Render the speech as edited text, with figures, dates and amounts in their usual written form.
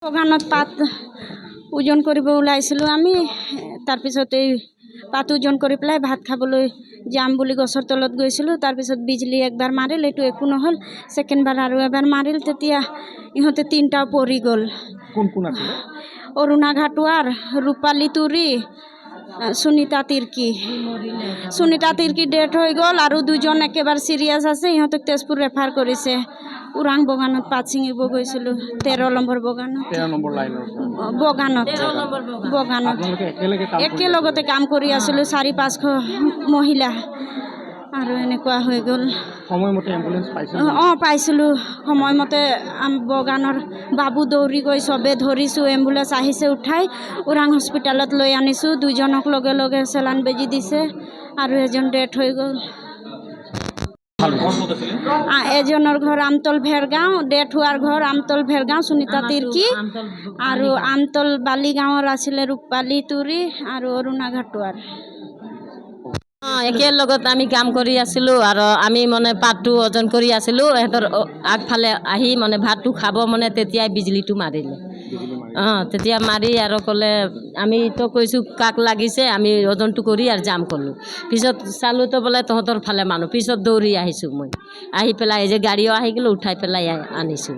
বাগানত পাত ওজন কৰিব ওলাইছিলোঁ আমি। তাৰপিছত এই পাত ওজন কৰি পেলাই ভাত খাবলৈ যাম বুলি গছৰ তলত গৈছিলোঁ। তাৰপিছত বিজুলী একবাৰ মাৰিল, এইটো একো নহ'ল। ছেকেণ্ডবাৰ আৰু এবাৰ মাৰিল, তেতিয়া ইহঁতে তিনিটাও পৰি গ'ল। কোন কোন আছিলে? অৰুণা ঘাটোৱাৰ, ৰূপালী তুৰী, সুনিতা তিৰ্কি। সুনিতা তিৰ্কি ডেথ হৈ গ'ল আৰু দুজন একেবাৰে চিৰিয়াছ আছে, ইহঁতক তেজপুৰ ৰেফাৰ কৰিছে। ওৰাং বাগানত পাত ছিঙিব গৈছিলোঁ, 13 নম্বৰ বাগানত। 13 নম্বৰ লাইনৰ বাগানত আপোনালোকে একেলগতে কাম কৰি আছিলোঁ, 400-500 মহিলা। আৰু এনেকুৱা হৈ গ'ল। সময়মতে এম্বুলেন্স পাইছিল? পাইছিলোঁ সময়মতে। বাগানৰ বাবু দৌৰি গৈ চবে ধৰিছোঁ, এম্বুলেন্স আহিছে উঠাই ওৰাং হস্পিটেলত লৈ আনিছোঁ। দুজনক লগে লগে চেলাইন বেজি দিছে আৰু এজন ডেথ হৈ গ'ল। এজনৰ ঘৰ আমতল ভেৰগাঁও, ডেথ হোৱাৰ ঘৰ আমতল ভেৰগাঁও, সুনিতা তিৰ্কি। আৰু আমতল বালিগাঁৱৰ আছিলে ৰূপালী তুৰী আৰু অৰুণা ঘাটোৱাৰ। একেলগত আমি কাম কৰি আছিলোঁ আৰু আমি মানে পাতটো ওজন কৰি আছিলোঁ। সিহঁতৰ আগফালে আহি মানে ভাতটো খাব মানে তেতিয়াই বিজুলীটো মাৰিলে। তেতিয়া মাৰি আৰু ক'লে, আমিতো কৈছোঁ কাক লাগিছে, আমি ওজনটো কৰি আৰু যাম ক'লোঁ। পিছত চালোঁতো বোলে তহঁতৰ ফালে মানুহ। পিছত দৌৰি আহিছোঁ মই, আহি পেলাই এই যে গাড়ীও আহি গ'লোঁ, উঠাই পেলাই আনিছোঁ।